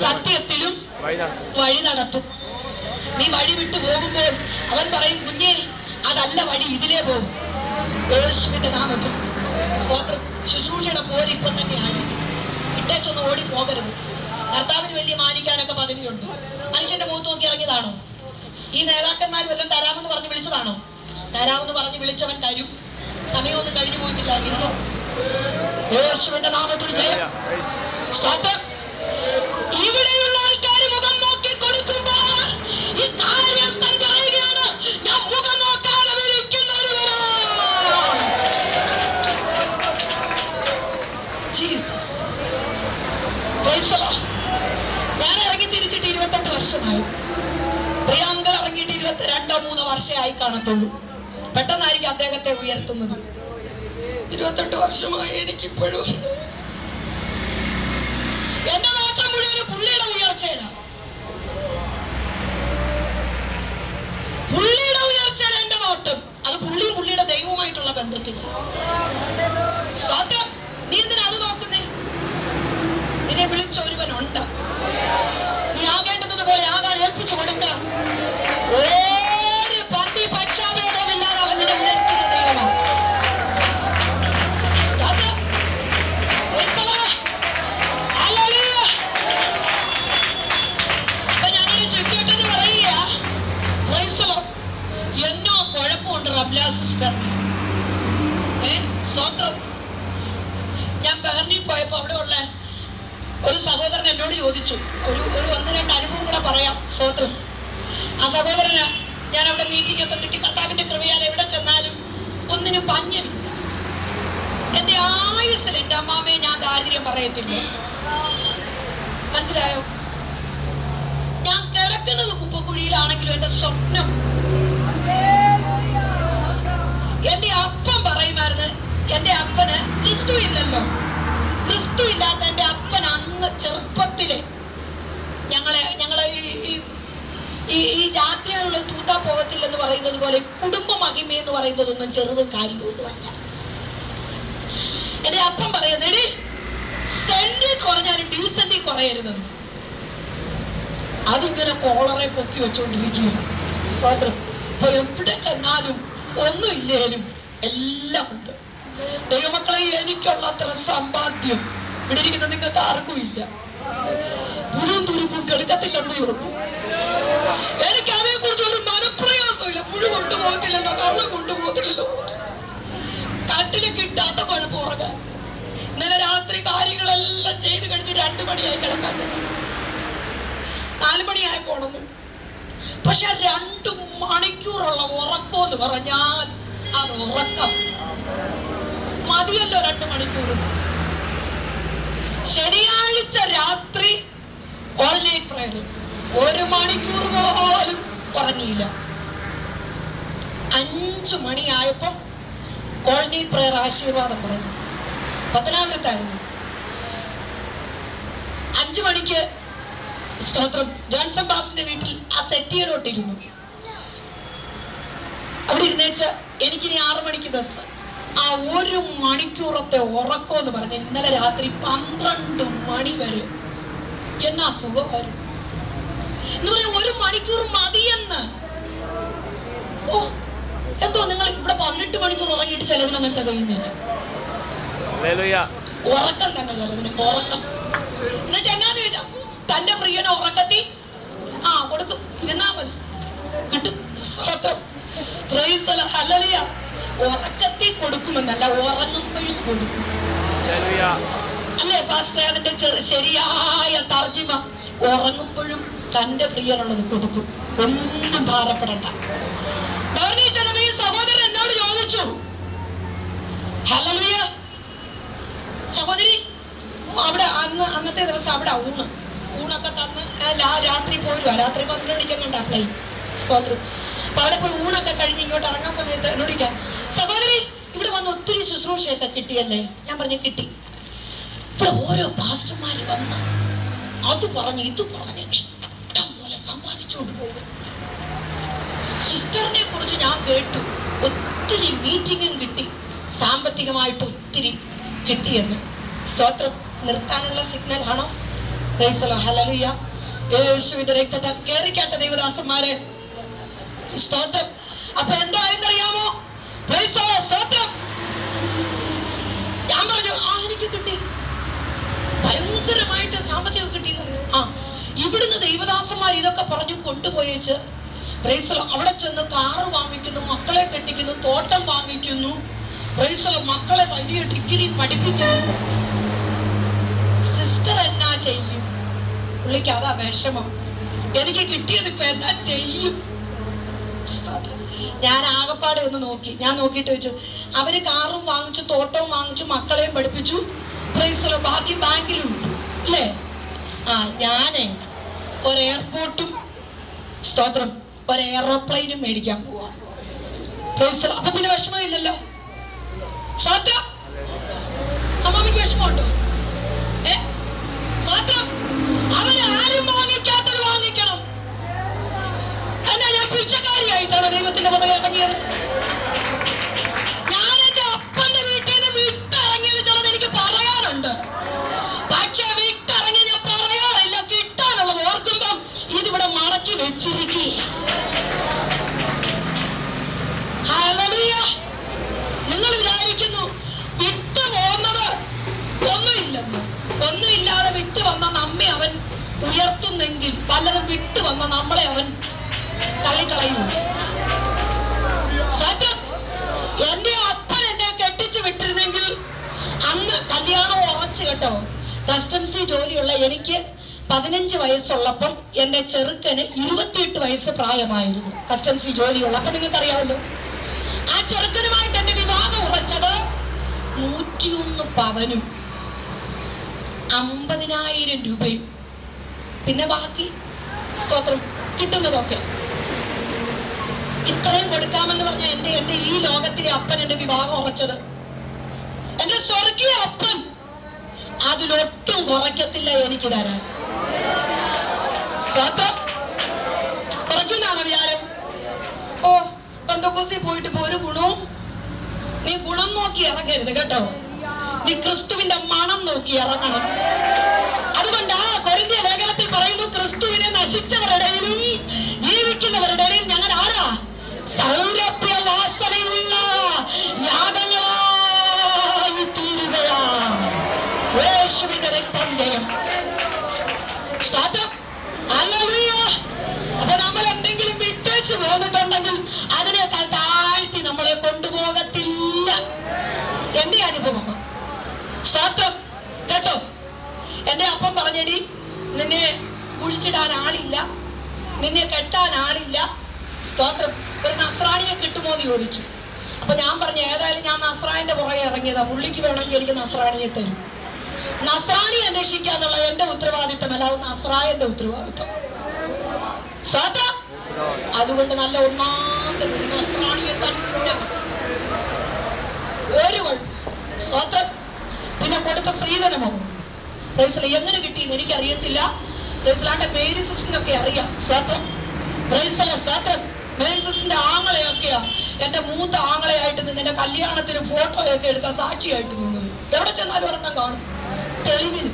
സത്യത്തിലും വഴി നടത്തും. നീ വഴി വിട്ടു പോകുമ്പോൾ അവൻ പറയും, കുഞ്ഞേ അതല്ല വഴി, ഇതിലേ പോകും. യേശുവിന്റെ നാമത്തിൽ ശുശ്രൂഷയുടെ പോര് ഇപ്പൊ തന്നെയാണ്. ഇട്ടേച്ചൊന്നും ഓടി പോകരുത്. കർത്താവിന് വലിയ മാനിക്കാനൊക്കെ പദവിയുണ്ട്. മനുഷ്യന്റെ മുഖത്ത് നോക്കി ഇറങ്ങിയതാണോ? ഈ നേതാക്കന്മാർ വല്ലതും തരാമെന്ന് പറഞ്ഞ് വിളിച്ചതാണോ? തരാമെന്ന് പറഞ്ഞ് വിളിച്ചവൻ തരും. സമയമൊന്നും കഴിഞ്ഞു പോയിട്ടില്ല. ഇരുന്നോ. യേശുവിന്റെ നാമത്തിൽ ജയം. ഇവിടെയുള്ള ആൾക്കാർ മുഖം നോക്കി കൊടുക്കുമ്പോൾ ഈ കാര്യസ്ഥൻ പറയുകയാണ്, ഞാൻ മുഖം നോക്കാതെ വിളിക്കുന്നവരുവരോ. ഞാൻ ഇറങ്ങി തിരിച്ചിട്ട് 28 വർഷമായി. പ്രിയാങ്ക ഇറങ്ങിയിട്ട് 22-3 വർഷമായി കാണത്തുള്ളൂ. പെട്ടെന്നായിരിക്കും അദ്ദേഹത്തെ ഉയർത്തുന്നത്. 28 വർഷമായി എനിക്കിപ്പോഴും എന്റെ നോട്ടം മുഴുവൻ പുള്ളിയുടെ ഉയർച്ചയിലാണ്. പുള്ളിയുടെ ഉയർച്ചയിൽ എന്റെ നോട്ടം. അത് പുള്ളിയും പുള്ളിയുടെ ദൈവവുമായിട്ടുള്ള ബന്ധത്തിലാണ്. നീ എന്തിനാ അത് നോക്കുന്നേ? നിന്നെ വിളിച്ച ഒരുവനുണ്ട്. നീ ആകേണ്ടത് പോലെ ആകാൻ ഏൽപ്പിച്ചു കൊടുക്കുക. ഒരു പന്തി പക്ഷാഭേദമില്ലാതെ അവൻ നിന്നെ ഉയർത്തുന്ന ദൈവമാണ്. എന്നോ കുഴപ്പമുണ്ട് റബ്ല സിസ്റ്റർ. സ്വത്രം. ഞാൻ ബഹറിനിൽ പോയപ്പോ അവിടെ ഉള്ള ഒരു സഹോദരൻ എന്നോട് ചോദിച്ചു, ഒരു 1-2 അനുഭവം കൂടെ പറയാം. സ്വത്രം. ആ സഹോദരന് ഞാൻ അവിടെ മീറ്റിംഗ് ഒക്കെ കിട്ടി. കർത്താവിന്റെ കൃപയാൽ എവിടെ ചെന്നാലും ഒന്നിനും പഞ്ഞമില്ല. എന്റെ ആയുസ്സിൽ എന്റെ അമ്മാമ്മയെ ഞാൻ ദാരിദ്ര്യം പറയത്തില്ല. മനസ്സിലായോ? ഞാൻ കിടക്കുന്നത് കുപ്പക്കുഴിയിലാണെങ്കിലും എന്റെ സ്വപ്നം, എന്റെ അപ്പൻ പറയുമായിരുന്നു, എന്റെ അപ്പന് ക്രിസ്തു ഇല്ലല്ലോ. ക്രിസ്തു ഇല്ലാത്ത എന്റെ അപ്പൻ അന്ന് ചെറുപ്പത്തില് ഞങ്ങളെ ഈ ജാതിയുള്ള തൂത്താ പോകത്തില്ലെന്ന് പറയുന്നത് പോലെ കുടുംബ മഹിമ എന്ന് പറയുന്നതൊന്നും ചെറുതും കാര്യമൊന്നുമല്ല. എന്റെ അപ്പൻ പറയുന്നത്, സെന്റിൽ കുറഞ്ഞാലും ഡീസന്റിൽ കുറയരുതെന്ന്. അതിങ്ങനെ കോളറെ പൊക്കി വെച്ചോണ്ടിരിക്കുക. അപ്പൊ എവിടെ ചെന്നാലും ഒന്നും ഇല്ലേലും എല്ലാം ഉണ്ട്. ദൈവമക്കളെ, എനിക്കുള്ള അത്ര സമ്പാദ്യം ഇവിടെ ഇരിക്കുന്ന നിങ്ങൾക്ക് ആർക്കും ഇല്ല. പുഴും തുരുപ്പും കെടുക്കത്തില്ലെന്നേ ഉള്ളൂ. എനിക്ക് അതേ കുറിച്ച് ഒരു മനപ്രയാസമില്ല. പുഴു കൊണ്ടുപോകത്തില്ലല്ലോ, കള്ളം കൊണ്ടുപോകത്തില്ലല്ലോ. കട്ടില് കിട്ടാത്ത കുഴപ്പം ഉറങ്ങാൻ. ഇന്നലെ രാത്രി കാര്യങ്ങളെല്ലാം ചെയ്ത് കഴിഞ്ഞ് 2 മണിയായി കിടക്കാൻ. 4 മണിയായി പോണെന്ന്. പക്ഷെ 2 മണിക്കൂറുള്ള ഉറക്കം എന്ന് പറഞ്ഞാൽ അത് ഉറക്കം മതിയല്ലോ. 2 മണിക്കൂർ. ശനിയാഴ്ച രാത്രി ഓൾ നൈറ്റ് പ്രയർ 1 മണിക്കൂർ പോലും ഉറങ്ങിയില്ല. 5 മണിയായപ്പോ ഓൾ നൈറ്റ് പ്രയർ ആശീർവാദം പറഞ്ഞു. പത്തനാപുരത്തായിരുന്നു. 5 മണിക്ക് സ്തോത്രം ജോൺസൺ ബാസിന്റെ വീട്ടിൽ ആ സെറ്റിയലോട്ടിരുന്നു. അവിടെ ഇരുന്നേച്ച എനിക്കിനി 6 മണിക്ക് ബസ്. ആ 1 മണിക്കൂറത്തെ ഉറക്കം എന്ന് പറഞ്ഞ ഇന്നലെ രാത്രി 12 മണി വരെ എന്നാ സുഖമായിരുന്നു എന്ന് പറഞ്ഞ 1 മണിക്കൂർ മതിയെന്ന്. ഓ, എന്തോ നിങ്ങൾ ഇവിടെ 18 മണിക്കൂർ ഉറങ്ങിയിട്ട് ചിലതിനൊന്നും കഴിയുന്നില്ല. ഉറക്കം തന്നെ ചിലതിനൊക്കെ ഉറക്കം. എന്നിട്ട് എന്നാന്ന് ചോദിച്ചാ തന്റെ പ്രിയനെ ഉറക്കത്തി കൊടുക്കും. ഇരുന്നാ മതി, കിട്ടും. ഉറക്കത്തിൽ കൊടുക്കുമെന്നല്ല, ഉറങ്ങുമ്പോഴും കൊടുക്കും. അല്ലേ പാസ്റ്റർ? അതിന്റെ ശരിയായ തർജിമ ഉറങ്ങുമ്പോഴും തന്റെ പ്രിയനുള്ളത് കൊടുക്കും. ഒന്നും ഭാരപ്പെടണ്ട. സഹോദരൻ എന്നോട് ചോദിച്ചു, ഹല്ലേലൂയ സഹോദരി, അവിടെ അന്നത്തെ ദിവസം അവിടെ ഊണൊക്കെ തന്ന് രാത്രി പോരുവാ. രാത്രി 12 മണിക്കൊക്കെ ഫ്ലൈറ്റ്. സ്തോത്രം. അപ്പൊ അവിടെ പോയി ഊണൊക്കെ കഴിഞ്ഞ് ഇങ്ങോട്ട് ഇറങ്ങാൻ സമയത്ത് എന്നോടിക്കാം, സഹോദരി ഇവിടെ വന്ന് ഒത്തിരി ശുശ്രൂഷയൊക്കെ കിട്ടിയല്ലേ? ഞാൻ പറഞ്ഞു കിട്ടി. ഇവിടെ ഓരോ പാസ്റ്റർമാര് വന്ന് അത് പറഞ്ഞ് ഇത് പറഞ്ഞ് ഇഷ്ടം പോലെ സമ്പാദിച്ചുകൊണ്ട് പോകും. സിസ്റ്ററിനെ കുറിച്ച് ഞാൻ കേട്ടു, ഒത്തിരി മീറ്റിംഗും കിട്ടി, സാമ്പത്തികമായിട്ട് ഒത്തിരി കിട്ടിയെന്ന്. സ്തോത്രം. നിർത്താനുള്ള സിഗ്നൽ ആണോ? Praise the Lord. ഹല്ലേലൂയ. യേശുവിന്റെ രക്തത്താൽ കേറിക്കട്ടെ ദൈവദാസന്മാരെ. സ്തോത്രം. അപ്പൊ എന്തായെന്നറിയാമോ? Praise the Lord. സ്തോത്രം. ഞാൻ പറഞ്ഞു എനിക്ക് കിട്ടി, ഭയങ്കരമായിട്ട് സാമ്പത്തികം കിട്ടിയില്ല. ഇവിടുന്ന് ദൈവദാസന്മാർ ഇതൊക്കെ പറഞ്ഞു കൊണ്ടുപോയേച്ച് പ്രൈസ് ദി ലോർഡ് അവിടെ ചെന്ന് കാറ് വാങ്ങിക്കുന്നു, മക്കളെ കെട്ടിക്കുന്നു, തോട്ടം വാങ്ങിക്കുന്നു. Praise the Lord. മക്കളെ വലിയ ഡിഗ്രി പഠിപ്പിക്കുന്നു. സിസ്റ്റർ എന്നാ ചെയ്യും? പുള്ളിക്ക് അതാ വിഷമം. എനിക്ക് കിട്ടിയത് ഇപ്പൊ എന്നാ ചെയ്യും? ഞാൻ ആകപ്പാടെ ഒന്ന് നോക്കി. ഞാൻ നോക്കിയിട്ട് ചോദിച്ചു, അവര് കാറും വാങ്ങിച്ചു, തോട്ടവും വാങ്ങിച്ചു, മക്കളെയും പഠിപ്പിച്ചു. Praise the Lord. ബാക്കി ബാങ്കിലുണ്ട് അല്ലേ? ഞാനേ ഒരു എയർപോർട്ടും സ്തോത്രം ഒരു എയറോപ്ലെയിനും മേടിക്കാൻ പോവാ. Praise the Lord. അപ്പൊ പിന്നെ വിഷമമില്ലല്ലോ. സ്തോത്രം. അമ്മാമിക്ക് വിഷമമുണ്ടോ? സ്തോത്രം. അവരാരും വാങ്ങിക്കാത്തത് വാങ്ങിക്കണം. എന്നാ ഞാൻ പിച്ചക്കാരിയായിട്ടാണ് ദൈവത്തിന്റെ മുതൽ ഇറങ്ങിയത്? ഞാൻ എന്റെ അപ്പന്റെ വീട്ടിൽ നിന്ന് വിട്ടിറങ്ങിയത് ചിലത് എനിക്ക് പറയാനുണ്ട്. പക്ഷെ വിട്ടിറങ്ങി ഞാൻ പറയാറില്ല. കിട്ടാനുള്ളത് ഓർക്കുമ്പം ഇതിവിടെ മടക്കി വെച്ചിരിക്കുക. ഹല്ലേലൂയ. നിങ്ങൾ വിചാരിക്കുന്നു വിട്ടു പോകുന്നത് ഒന്നുമില്ലെന്ന്. ഒന്നുമില്ലാതെ വിട്ടു വന്ന നമ്മെ അവൻ ഉയർത്തുന്നെങ്കിൽ പലതും വിട്ടു വന്ന നമ്മളെ അവൻ തള്ളിക്കളയുന്നു. സത്യം. എന്റെ അപ്പൻ എന്നെ കെട്ടിച്ചു വിട്ടിരുന്നെങ്കിൽ അന്ന് കല്യാണം ഉറച്ചു കേട്ടോ. കസ്റ്റംസി ജോലിയുള്ള എനിക്ക് 15 വയസ്സുള്ളപ്പം എന്റെ ചെറുക്കന് 28 വയസ്സ് പ്രായമായിരുന്നു. കസ്റ്റംസി ജോലിയുള്ള. അപ്പൊ നിങ്ങൾക്ക് അറിയാമല്ലോ. ആ ചെറുക്കനുമായിട്ട് എന്റെ വിവാഹം ഉറച്ചത് 101 പവനും 50,000 രൂപയും പിന്നെ ബാക്കി സ്തോത്രം കിട്ടുന്നതൊക്കെ. ഇത്രയും കൊടുക്കാമെന്ന് പറഞ്ഞ എന്റെ ഈ ലോകത്തിലെ അപ്പൻ എന്റെ വിവാഹം ഉറച്ചത്. എന്റെ സ്വർഗീയ അപ്പൻ അതിലൊട്ടും കുറയ്ക്കത്തില്ല എനിക്ക് തരാൻ. സ്തോത്രം. കുറയ്ക്കുന്നതാണോ വിചാരം? പെന്തക്കോസ്തിൽ പോയിട്ട് ഇപ്പൊ ഒരു ഗുണവും. നീ ഗുണം നോക്കി ഇറങ്ങരുത് കേട്ടോ. നീ ക്രിസ്തുവിന്റെ മണം നോക്കി ഇറങ്ങണം. അതുകൊണ്ട് കൊരിന്ത്യ ലേഖനത്തിൽ പറയുന്നു, ക്രിസ്തുവിനെ നശിച്ചവരുടെ ഇടയിലും ജീവിക്കുന്നവരുടെ ഇടയിൽ ഞങ്ങൾ ആരാ? സൗരഭ്യവാസനയുള്ള യാഗങ്ങളായി തീരുകയാണ്. യേശുവിന്റെ രക്തം ജയം. സ്തോത്രം. ഹല്ലേലൂയ. അപ്പൊ നമ്മൾ എന്തെങ്കിലും വിട്ടേച്ച് പോന്നിട്ടുണ്ടെങ്കിൽ അതിനേക്കാൾ താഴ്ത്തി നമ്മളെ കൊണ്ടുപോകത്തില്ല. എന്റെ അനുഭവം. സ്തോത്രം കേട്ടോ. എന്റെ അപ്പം പറഞ്ഞടി, നിന്നെ കുഴിച്ചിടാൻ ആളില്ല, നിന്നെ കെട്ടാൻ ആളില്ല. സ്തോത്രം. ഒരു നസ്രാണിയെ കിട്ടുമോ എന്ന് ചോദിച്ചു. അപ്പൊ ഞാൻ പറഞ്ഞു, ഏതായാലും ഞാൻ നസ്രാണിന്റെ പുറകെ ഇറങ്ങിയതാ. പുള്ളിക്ക് വേണമെങ്കിൽ എനിക്ക് നസ്രാണിയെ തരും. നസ്രാണി അന്വേഷിക്കുക എന്നുള്ളത് എന്റെ ഉത്തരവാദിത്തമല്ല, അത് നസ്രായന്റെ ഉത്തരവാദിത്തം. സ്തോത്രം. അതുകൊണ്ട് നല്ല ഒന്നാമത്തെ നസ്രാണിയെ തന്നെ ഒരു സ്തോത്രം. പിന്നെ കൊടുത്ത സ്ത്രീധനമോ പ്രൈസ് എങ്ങനെ കിട്ടിയെന്ന് എനിക്കറിയത്തില്ല. പ്രൈസ്ലാന്റെ മേരി സിസ്റ്ററിനൊക്കെ അറിയാം. സ്തോത്രം. പ്രൈസ് സ്തോത്രം. മേരി സിസ്റ്ററിന്റെ ആങ്ങളെയൊക്കെയാ എന്റെ മൂത്ത ആങ്ങളെയായിട്ട് നിന്ന് എന്റെ കല്യാണത്തിന് ഫോട്ടോയൊക്കെ എടുക്കാൻ സാക്ഷിയായിട്ട് നിന്നത്. എവിടെ ചെന്നാലും ഒരെണ്ണം കാണും. തെളിവിന്.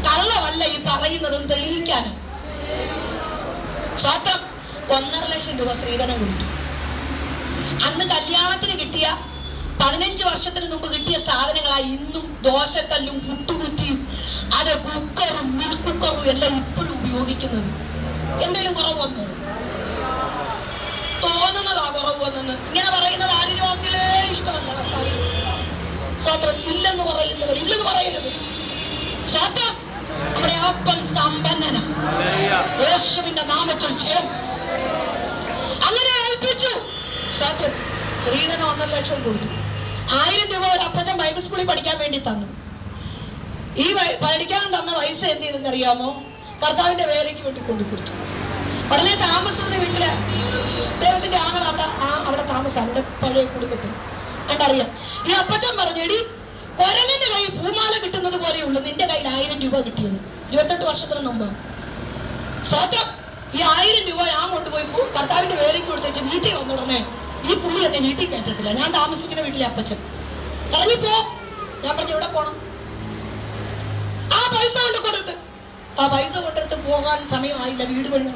കള്ളമല്ല ഈ പറയുന്നതും തെളിയിക്കാനും. സ്തോത്രം. 1.5 ലക്ഷം രൂപ സ്ത്രീധനം കൊടുത്തു. അന്ന് കല്യാണത്തിന് കിട്ടിയ 15 വർഷത്തിന് മുമ്പ് കിട്ടിയ സാധനങ്ങളായി ഇന്നും ദോശക്കല്ലും പുട്ടുകുറ്റിയും അത് കുക്കറും മിൽക്ക് കുക്കറും എല്ലാം ഇപ്പോഴും ഉപയോഗിക്കുന്നത്. എന്തെങ്കിലും കുറവ് വന്നു തോന്നുന്നതാ കുറവ് വന്നെന്ന്. ഇങ്ങനെ പറയുന്നത് ആര്യവാസികളെ ഇഷ്ടമല്ല. സ്തോത്രം. ഇല്ലെന്ന് പറയുന്നവർ ഇല്ലെന്ന് പറയരുത്. സ്തോത്രം. നമ്മുടെ അപ്പൻ സമ്പന്നന. യേശുവിന്റെ നാമത്തിൽ ജയം. അങ്ങനെ ഏൽപ്പിച്ചു. സ്തോത്രം. സ്ത്രീധനം 1.5 ലക്ഷം കൊടുത്തു. 1000 രൂപ ഒരു അപ്പച്ചൻ ബൈബിൾ സ്കൂളിൽ പഠിക്കാൻ വേണ്ടി തന്നു. ഈ പഠിക്കാൻ തന്ന പൈസ എന്ത് ചെയ്തെന്നറിയാമോ? കർത്താവിന്റെ വേലയ്ക്ക് വേണ്ടി കൊണ്ടുകൊടുത്തു. വളരെ താമസത്തിന്റെ വീട്ടില് ദൈവത്തിന്റെ ആങ്ങൾ അവിടെ താമസം, അവിടെ പഴയ കുടുംബത്തിൽ കണ്ടറിയാം. ഈ അപ്പച്ചൻ പറഞ്ഞെടി, കൊരങ്ങന്റെ കൈ പൂമാല കിട്ടുന്നത് പോലെയുള്ളൂ നിന്റെ കയ്യിൽ 1000 രൂപ കിട്ടിയത് 28 വർഷത്തിന് മുമ്പ്. സ്വന്തം ഈ 1000 രൂപ ഞാൻ കൊണ്ടുപോയി കർത്താവിന്റെ വേലയ്ക്ക് കൊടുത്തേച്ച് വീട്ടിൽ വന്നുടനെ ഈ പുള്ളി എന്നെ വീട്ടിൽ കയറ്റത്തില്ല. ഞാൻ താമസിക്കുന്ന വീട്ടിലെ അപ്പച്ചൻ ഇറങ്ങിപ്പോ. ഞാൻ പറഞ്ഞു എവിടെ പോണം? ആ പൈസ കൊണ്ട് കൊടുത്ത് ആ പൈസ കൊണ്ടെടുത്ത് പോകാൻ സമയമായില്ല, വീട് പണി